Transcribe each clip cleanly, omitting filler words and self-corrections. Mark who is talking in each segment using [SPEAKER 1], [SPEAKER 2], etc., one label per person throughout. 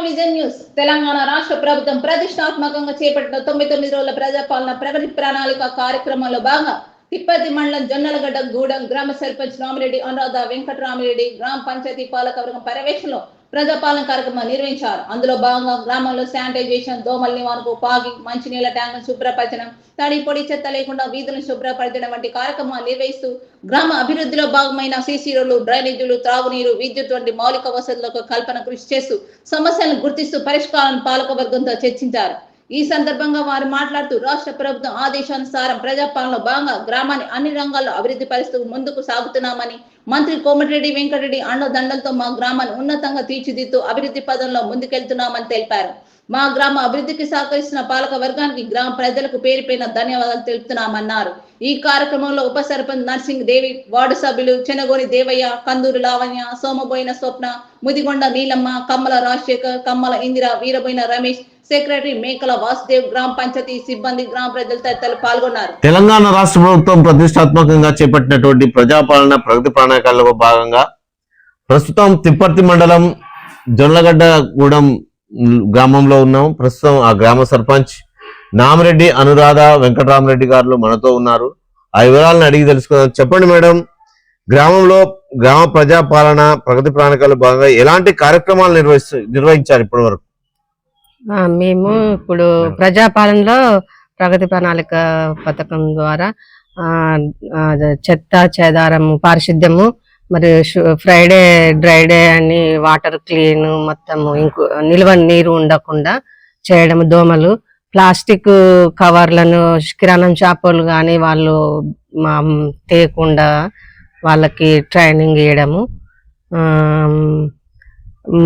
[SPEAKER 1] Vision news Telangana రాష్ట్ర ప్రభుత్వం ప్రతిష్టాత్మకంగా చేపట్టిన 99 రోజుల ప్రజాపాలన ప్రగతి ప్రణాళిక కార్యక్రమంలో భాగంగా తిప్పతి మండలం జొన్నలగడ్డ గూడెం గ్రామ సర్పంచ్ రామిరెడ్డి అనురాధ వెంకటరామిరెడ్డి గ్రామ పంచాయతీ పాలకవర్గం పర్యవేక్షణలో ప్రజాపాలన కార్యక్రమం నిర్వహించారు. అందులో భాగంగా గ్రామంలో శానిటైజేషన్, దోమల నివారణకు పాగి, మంచినీళ్ల ట్యాంకును శుభ్రపరచడం, తడి పొడి చెత్త లేకుండా వీధులను శుభ్రపరచడం వంటి కార్యక్రమాలు నిర్వహిస్తూ గ్రామ అభివృద్ధిలో భాగమైన సీసీ రోడ్లు, డ్రైనేజీలు, త్రాగునీరు, విద్యుత్ వంటి మౌలిక వసతులకు కల్పన కృషి చేస్తూ సమస్యలను గుర్తిస్తూ పరిష్కారాలను పాలకవర్గంతో చర్చించారు. ఈ సందర్భంగా వారు మాట్లాడుతూ రాష్ట్ర ప్రభుత్వం ఆదేశానుసారం ప్రజాపాలనలో భాగంగా గ్రామాన్ని అన్ని రంగాల్లో అభివృద్ధి పరుస్తూ ముందుకు సాగుతున్నామని, మంత్రి కోమటిరెడ్డి వెంకటరెడ్డి అండదండలతో మా గ్రామాన్ని ఉన్నతంగా తీర్చిదిద్దుతూ అభివృద్ధి పదంలో ముందుకెళ్తున్నామని తెలిపారు. మా గ్రామ అభివృద్ధికి సహకరిస్తున్న పాలక వర్గానికి గ్రామ ప్రజలకు పేరుపైన ధన్యవాదాలు తెలుపుతున్నామన్నారు. ఈ కార్యక్రమంలో ఉప సర్పంచ్ నర్సింగ్ దేవి, వార్డు సభ్యులు చెనగోని దేవయ్య, కందూరు లావణ్య, సోమబోయిన స్వప్న, ముదిగొండ నీలమ్మ, కమ్మల రాజశేఖర్, కమ్మల ఇందిర, వీరబోయిన రమేష్, సెక్రటరీ మేకల వాసుదేవ్, గ్రామ పంచాయతీ సిబ్బంది, గ్రామ ప్రజలు తదితరులు పాల్గొన్నారు.
[SPEAKER 2] తెలంగాణ రాష్ట్ర ప్రభుత్వం ప్రతిష్టాత్మకంగా చేపట్టినటువంటి ప్రజాపాలన ప్రగతి ప్రణాళికలో భాగంగా ప్రస్తుతం తిప్పర్తి మండలం జొన్నలగడ్డగూడెం గ్రామంలో ఉన్నాం. ప్రస్తుతం ఆ గ్రామ సర్పంచ్ నామిరెడ్డి అనురాధ వెంకటరామరెడ్డి గారు మనతో ఉన్నారు. ఆ వివరాలను అడిగి తెలుసుకుందాం. చెప్పండి మేడం, గ్రామంలో గ్రామ ప్రజాపాలన ప్రగతి ప్రణాళికలో భాగంగా ఎలాంటి కార్యక్రమాలు నిర్వహించారు ఇప్పటి వరకు?
[SPEAKER 3] మేము ఇప్పుడు ప్రజాపాలనలో ప్రగతి ప్రణాళిక పథకం ద్వారా చెత్త చెదారము, పారిశుద్ధ్యము, మరి ఫ్రైడే డ్రైడే అని వాటర్ క్లీన్, మొత్తము ఇంకో నిల్వ నీరు ఉండకుండా చేయడం, దోమలు, ప్లాస్టిక్ కవర్లను కిరాణం షాపులు కానీ వాళ్ళు తేకుండా వాళ్ళకి ట్రైనింగ్ ఇవ్వడము,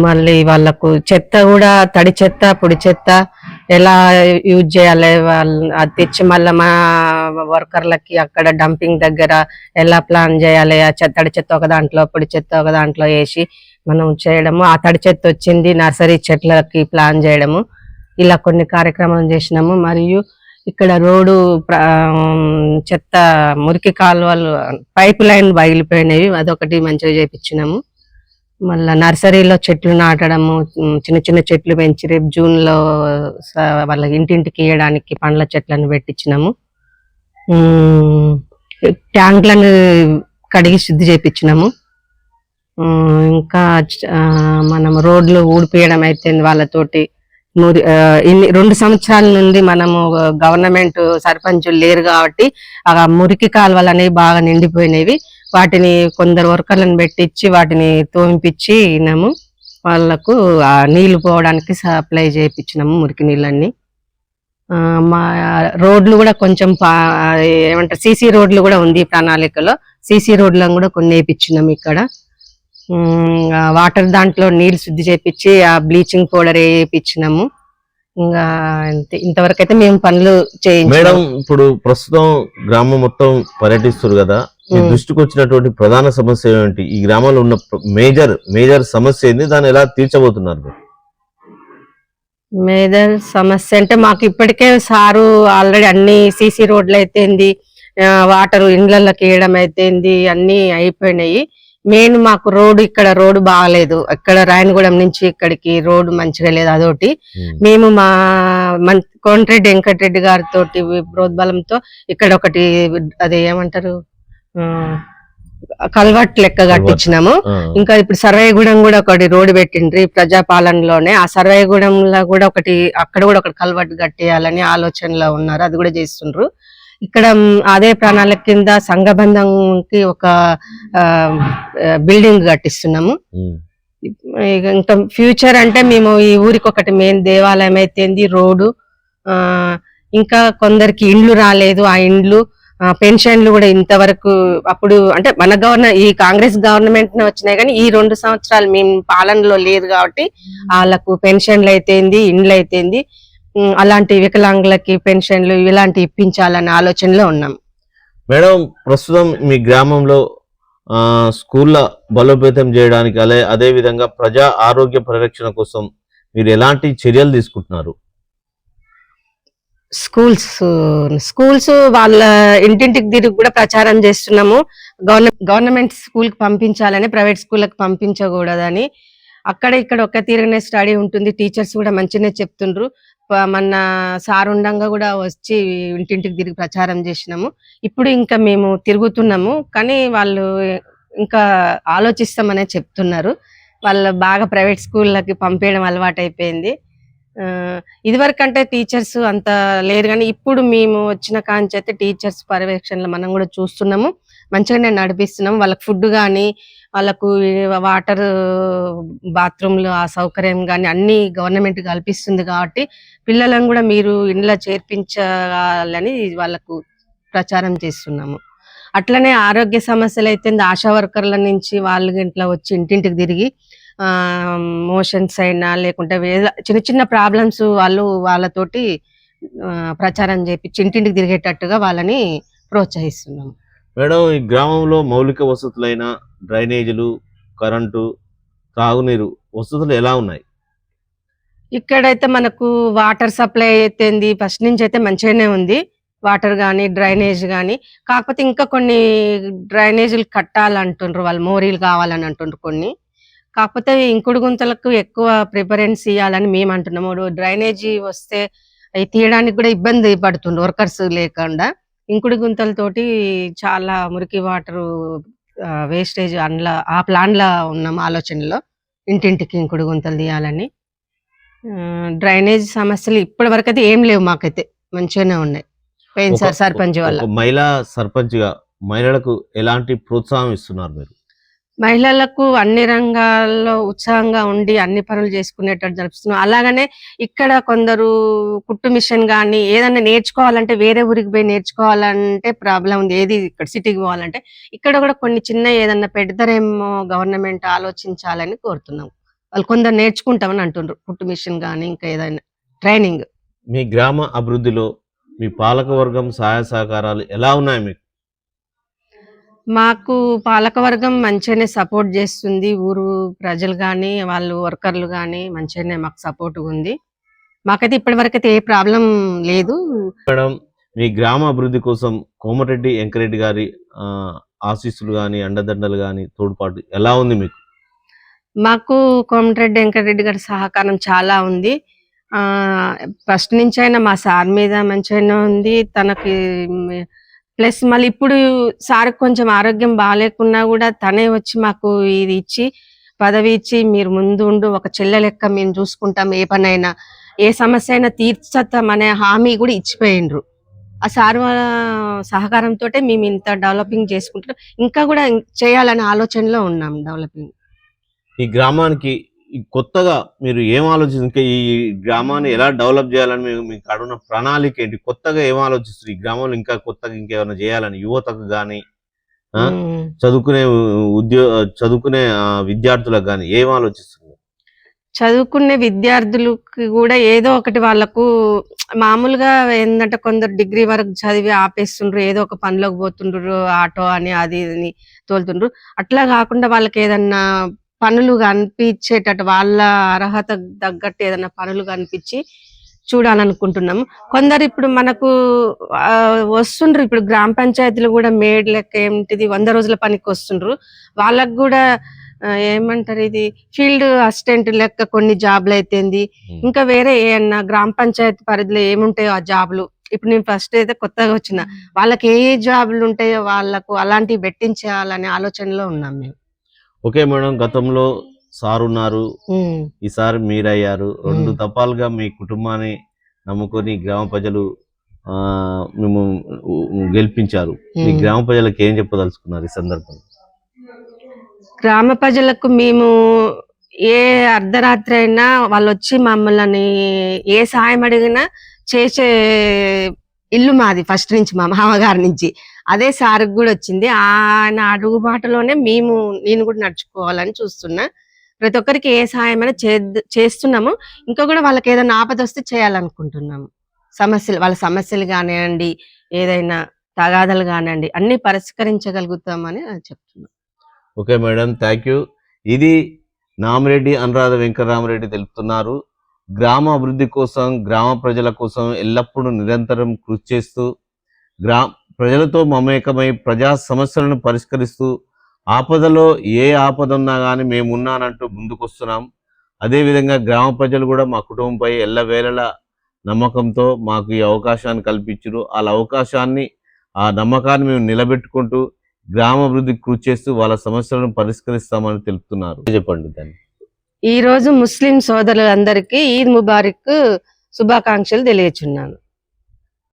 [SPEAKER 3] మళ్ళీ వాళ్ళకు చెత్త కూడా తడి చెత్త పొడి చెత్త ఎలా యూజ్ చేయాలి, అది తెచ్చి మళ్ళీ మా వర్కర్లకి అక్కడ డంపింగ్ దగ్గర ఎలా ప్లాన్ చేయాలి, ఆ తడి చెత్త ఒక దాంట్లో పొడి చెత్త ఒక దాంట్లో వేసి మనం చేయడము, ఆ తడి చెత్త వచ్చింది నర్సరీ చెట్లకి ప్లాన్ చేయడము, ఇలా కొన్ని కార్యక్రమాలు చేసినాము. మరియు ఇక్కడ రోడ్డు చెత్త మురికి కాలువలు పైప్ లైన్ పగిలిపోయినవి, అదొకటి మంచిగా చేయించినాము. మళ్ళా నర్సరీలో చెట్లు నాటడము, చిన్న చిన్న చెట్లు పెంచి రేపు జూన్లో వాళ్ళ ఇంటింటికి ఇవ్వడానికి పండ్ల చెట్లను పెట్టించినాము. ట్యాంకులను కడిగి శుద్ధి చేయించినాము. ఇంకా మనం రోడ్లు ఊడిపియడం అయితే వాళ్ళతోటి 2 సంవత్సరాల నుండి మనము గవర్నమెంట్ సర్పంచులు లేరు కాబట్టి ఆ మురికి కాలువలు అనేవి బాగా నిండిపోయినవి. వాటిని కొందరు వర్కర్లను పెట్టించి వాటిని తోమిపించి వాళ్ళకు ఆ నీళ్లు పోవడానికి సప్లై చేయించినాము, మురికి నీళ్ళన్ని. మా రోడ్లు కూడా కొంచెం ఏమంటారు సీసీ రోడ్లు కూడా ఉంది ఈ ప్రణాళికలో. సీసీ రోడ్లను కూడా కొన్ని వేయించినాము. ఇక్కడ వాటర్ దాంట్లో నీళ్లు శుద్ధి చేయించి ఆ బ్లీచింగ్ పౌడర్ వేయించినాము. ఇంకా ఇంతవరకు అయితే మేము పనులు చేయించాము.
[SPEAKER 2] మేడం, ఇప్పుడు ప్రస్తుతం గ్రామం మొత్తం పర్యటిస్తారు కదా, మీ దృష్టికి వచ్చినటువంటి ప్రధాన సమస్య ఏంటి? ఈ గ్రామంలో ఉన్న మేజర్ సమస్య ఏంది? దాన్ని ఎలా తీర్చబోతున్నారు?
[SPEAKER 3] మేజర్ సమస్య అంటే మాకు ఇప్పటికే సారు ఆల్రెడీ అన్ని సీసీ రోడ్లు అయితేంది, వాటర్ ఇండ్లకి వేయడం అయితేంది, అన్ని అయిపోయినాయి. మెయిన్ మాకు రోడ్డు ఇక్కడ రోడ్డు బాగాలేదు. ఇక్కడ రాయనగూడెం నుంచి ఇక్కడికి రోడ్డు మంచిగా లేదు. అదొకటి మేము మా కోమటిరెడ్డి వెంకటరెడ్డి గారితో ప్రోద్బలంతో ఇక్కడ ఒకటి అది ఏమంటారు కల్వర్ట్ లెక్క కట్టించినాము. ఇంకా ఇప్పుడు సర్వేగూడెం కూడా ఒకటి రోడ్డు పెట్టిండ్రి ప్రజాపాలనలోనే. ఆ సర్వేగూడెంలో కూడా అక్కడ కూడా ఒకటి కల్వర్ట్ కట్టేయాలని ఆలోచనలో ఉన్నారు. అది కూడా చేస్తుండ్రు. ఇక్కడ అదే ప్రణాళిక కింద సంఘబంధంకి ఒక బిల్డింగ్ కట్టిస్తున్నాము. ఇంకా ఫ్యూచర్ అంటే మేము ఈ ఊరికి ఒకటి మెయిన్ దేవాలయం అయితేంది, రోడ్డు, ఇంకా కొందరికి ఇండ్లు రాలేదు. ఆ ఇండ్లు పెన్షన్లు కూడా ఇంతవరకు అప్పుడు అంటే మన ఈ కాంగ్రెస్ గవర్నమెంట్ వచ్చినాయి కానీ ఈ 2 సంవత్సరాలు మేము పాలనలో లేదు కాబట్టి వాళ్ళకు పెన్షన్లు అయితేంది, ఇండ్లు అయితేంది, అలాంటి వికలాంగులకి పెన్షన్లు ఇలాంటి ఇప్పించాలన్న ఆలోచనలో ఉన్నాం.
[SPEAKER 2] మేడం, ప్రస్తుతం మీ గ్రామంలో స్కూళ్ళ బలోపేతం చేయడానికి అదే విధంగా ప్రజా ఆరోగ్య పరిరక్షణ కోసం మీరు ఎలాంటి చర్యలు తీసుకుంటున్నారు?
[SPEAKER 3] స్కూల్స్ వాళ్ళ ఇంటింటికి తిరిగి కూడా ప్రచారం చేస్తున్నాము. గవర్నమెంట్ స్కూల్ కి పంపించాలని, ప్రైవేట్ స్కూళ్ళకి పంపించకూడదని. అక్కడ ఇక్కడ ఒక తీరుగానే స్టడీ ఉంటుంది. టీచర్స్ కూడా మంచిగానే చెప్తుండ్రు. మొన్న సార్ ఉండంగా కూడా వచ్చి ఇంటింటికి తిరిగి ప్రచారం చేసినాము. ఇప్పుడు ఇంకా మేము తిరుగుతున్నాము, కానీ వాళ్ళు ఇంకా ఆలోచిస్తామనే చెప్తున్నారు. వాళ్ళు బాగా ప్రైవేట్ స్కూళ్ళకి పంపేయడం అలవాటు అయిపోయింది. ఇదివరకు అంటే టీచర్స్ అంత లేరు, కానీ ఇప్పుడు మేము వచ్చిన కాంచి అయితే టీచర్స్ పర్యవేక్షణలో మనం కూడా చూస్తున్నాము. మంచిగానే నడిపిస్తున్నాము. వాళ్ళకి ఫుడ్ కానీ, వాళ్ళకు వాటర్, బాత్రూమ్లు ఆ సౌకర్యం కానీ అన్ని గవర్నమెంట్ కల్పిస్తుంది. కాబట్టి పిల్లలను కూడా మీరు ఇంట్లో చేర్పించాలని వాళ్ళకు ప్రచారం చేస్తున్నాము. అట్లనే ఆరోగ్య సమస్యలు అయితే ఆశా వర్కర్ల నుంచి వాళ్ళు ఇంట్లో వచ్చి ఇంటింటికి తిరిగి మోషన్స్ అయినా లేకుంటే చిన్న చిన్న ప్రాబ్లమ్స్ వాళ్ళతోటి ప్రచారం చేపించి ఇంటింటికి తిరిగేటట్టుగా వాళ్ళని ప్రోత్సహిస్తున్నాము.
[SPEAKER 2] మేడం, ఈ గ్రామంలో మౌలిక వసతులైన డ్రైనేజీలు, కరెంటు, తాగునీరు వసతులు ఎలా ఉన్నాయి?
[SPEAKER 3] ఇక్కడైతే మనకు వాటర్ సప్లై అయితేంది ఫస్ట్ నుంచి అయితే మంచిగానే ఉంది. వాటర్ కానీ, డ్రైనేజ్ కానీ. కాకపోతే ఇంకా కొన్ని డ్రైనేజీలు కట్టాలంటుండ్రు వాళ్ళు, మోరీలు కావాలని అంటుండ్రు కొన్ని. కాకపోతే ఇంకుడు గుంతలకు ఎక్కువ ప్రిఫరెన్స్ ఇవ్వాలని మేము అంటున్నాము. డ్రైనేజీ వస్తే అవి తీయడానికి కూడా ఇబ్బంది పడుతుండ్రు వర్కర్స్ లేకుండా. ఇంకుడు గుంతలతోటి చాలా మురికి వాటర్ వేస్టేజ్ ఆ ప్లాన్ లా ఉన్నాము ఆలోచనలో, ఇంటింటికి ఇంకుడు గుంతలు తీయాలని. డ్రైనేజ్ సమస్యలు ఇప్పటి వరకు అయితే ఏం లేవు, మాకైతే మంచిగానే ఉన్నాయి. పోయింది సార్ సర్పంచ్ వల్ల.
[SPEAKER 2] మహిళా సర్పంచ్ గా మహిళలకు ఎలాంటి ప్రోత్సాహం ఇస్తున్నారు మీరు?
[SPEAKER 3] మహిళలకు అన్ని రంగాల్లో ఉత్సాహంగా ఉండి అన్ని పనులు చేసుకునేటట్టు జరుపుతున్నాం. అలాగనే ఇక్కడ కొందరు కుట్టు మిషన్ కానీ ఏదన్నా నేర్చుకోవాలంటే వేరే ఊరికి పోయి నేర్చుకోవాలంటే ప్రాబ్లం ఉంది. ఏది ఇక్కడ సిటీకి పోవాలంటే ఇక్కడ కూడా కొన్ని చిన్న ఏదన్నా పెడతారేమో గవర్నమెంట్ ఆలోచించాలని కోరుతున్నాం. వాళ్ళు కొందరు నేర్చుకుంటామని అంటుండ్రు, కుట్టు మిషన్ కానీ ఇంకా ఏదైనా ట్రైనింగ్.
[SPEAKER 2] మీ గ్రామ అభివృద్ధిలో మీ పాలకవర్గం సహాయ సహకారాలు ఎలా ఉన్నాయి మీకు?
[SPEAKER 3] మాకు పాలకవర్గం మంచిగానే సపోర్ట్ చేస్తుంది. ఊరు ప్రజలు కానీ వాళ్ళు వర్కర్లు కానీ మంచిగానే మాకు సపోర్ట్ ఉంది. మాకైతే ఇప్పటి వరకు అయితే ఏ ప్రాబ్లం లేదు.
[SPEAKER 2] మేడం, మీ గ్రామ అభివృద్ధి కోసం కోమటిరెడ్డి వెంకరెడ్డి గారి ఆశీస్సులు కానీ, అండదండలు కానీ, తోడ్పాటు ఎలా ఉంది మీకు?
[SPEAKER 3] మాకు కోమటిరెడ్డి వెంకటరెడ్డి గారి సహకారం చాలా ఉంది. ఫస్ట్ నుంచి అయినా మా సార్ మీద మంచిగానే ఉంది. తనకి ప్లస్ మళ్ళీ ఇప్పుడు సార్ కొంచెం ఆరోగ్యం బాగాలేకున్నా కూడా తనే వచ్చి మాకు ఇది ఇచ్చి పదవి ఇచ్చి, మీరు ముందు ఉండు, ఒక చెల్లె లెక్క మేము చూసుకుంటాం, ఏ పనైనా ఏ సమస్య అయినా తీర్చతాం అనే హామీ కూడా ఇచ్చిపోయిండ్రు. ఆ సార్ సహకారంతో మేము ఇంత డెవలపింగ్ చేసుకుంటున్నాం. ఇంకా కూడా చేయాలనే ఆలోచనలో ఉన్నాం డెవలపింగ్.
[SPEAKER 2] ఈ గ్రామానికి కొత్తగా మీరు ఏం ఆలోచించి ఈ గ్రామాన్ని ఎలా డెవలప్ చేయాలని మీకు అడుగున్న ప్రణాళిక ఏంటి? కొత్తగా ఏం ఆలోచిస్తారు ఈ గ్రామంలో? ఇంకా కొత్తగా ఇంకేమైనా చేయాలని యువతకు కానీ, చదువుకునే విద్యార్థులకు కానీ ఏం ఆలోచిస్తున్నారు?
[SPEAKER 3] చదువుకునే విద్యార్థులకి కూడా ఏదో ఒకటి వాళ్ళకు మామూలుగా ఏంటంటే కొందరు డిగ్రీ వరకు చదివి ఆపేస్తుండ్రు, ఏదో ఒక పనిలోకి పోతుండ్రు, ఆటో అని అది అని తోలుతుండ్రు. అట్లా కాకుండా వాళ్ళకి ఏదన్నా పనులు కనిపించేటట్టు, వాళ్ళ అర్హత తగ్గట్టు ఏదైనా పనులు కనిపించి చూడాలనుకుంటున్నాము. కొందరు ఇప్పుడు మనకు వస్తుండ్రు, ఇప్పుడు గ్రామ పంచాయతీలు కూడా మేడ్ లెక్క ఏంటిది 100 రోజుల పనికి వస్తుండ్రు. వాళ్ళకు కూడా ఏమంటారు, ఇది ఫీల్డ్ అసిస్టెంట్ లెక్క కొన్ని జాబ్లు అయితేంది, ఇంకా వేరే ఏమన్నా గ్రామ పంచాయతీ పరిధిలో ఏముంటాయో ఆ జాబ్లు. ఇప్పుడు నేను ఫస్ట్ అయితే కొత్తగా వచ్చిన వాళ్ళకి ఏ జాబ్లు ఉంటాయో వాళ్ళకు అలాంటివి పెట్టించాలనే ఆలోచనలో ఉన్నాం మేము.
[SPEAKER 2] ఓకే మేడం, గతంలో సార్ ఉన్నారు, ఈసారి మీరయ్యారు. 2 దఫాలుగా మీ కుటుంబాన్ని నమ్ముకొని గ్రామ ప్రజలు మేము గెలిపించారు. మీ గ్రామ ప్రజలకు ఏం చెప్పదలుచుకున్నారు ఈ సందర్భంగా?
[SPEAKER 3] గ్రామ ప్రజలకు మేము ఏ అర్ధరాత్రి అయినా వాళ్ళు వచ్చి మమ్మల్ని ఏ సహాయం అడిగినా చేసే ఇల్లు మాది ఫస్ట్ నుంచి, మా మామగారి నుంచి. అదే సార్కి కూడా వచ్చింది. ఆయన అడుగు బాటలోనే నేను కూడా నడుచుకోవాలని చూస్తున్నా. ప్రతి ఒక్కరికి ఏ సహాయమైనా చేస్తున్నాము. ఇంకా కూడా వాళ్ళకి ఏదైనా ఆపద వస్తే చేయాలనుకుంటున్నాము. వాళ్ళ సమస్యలు కానివ్వండి, ఏదైనా తగాదాలు కానివ్వండి, అన్ని పరిష్కరించగలుగుతామని చెప్తున్నాం.
[SPEAKER 2] Okay madam, thank you. ఇది నామిరెడ్డి అనురాధ వెంకటరామరెడ్డి తెలుపుతున్నారు. గ్రామ అభివృద్ధి కోసం, గ్రామ ప్రజల కోసం ఎల్లప్పుడూ నిరంతరం కృషి చేస్తూ ప్రజలతో మమేకమై ప్రజా సమస్యలను పరిష్కరిస్తూ ఆపదలో ఏ ఆపద ఉన్నా కానీ మేము ఉన్నానంటూ ముందుకొస్తున్నాం. అదేవిధంగా గ్రామ ప్రజలు కూడా మా కుటుంబంపై ఎల్లవేళలా నమ్మకంతో మాకు ఈ అవకాశాన్ని కల్పించారు. వాళ్ళ అవకాశాన్ని, ఆ నమ్మకాన్ని మేము నిలబెట్టుకుంటూ గ్రామాభివృద్ధికి కృషి చేస్తూ వాళ్ళ సమస్యలను పరిష్కరిస్తామని తెలుపుతున్నారు. చెప్పండి దాన్ని.
[SPEAKER 3] ఈ రోజు ముస్లిం సోదరులందరికీ ఈద్ ముబారక్ శుభాకాంక్షలు తెలియచున్నాను.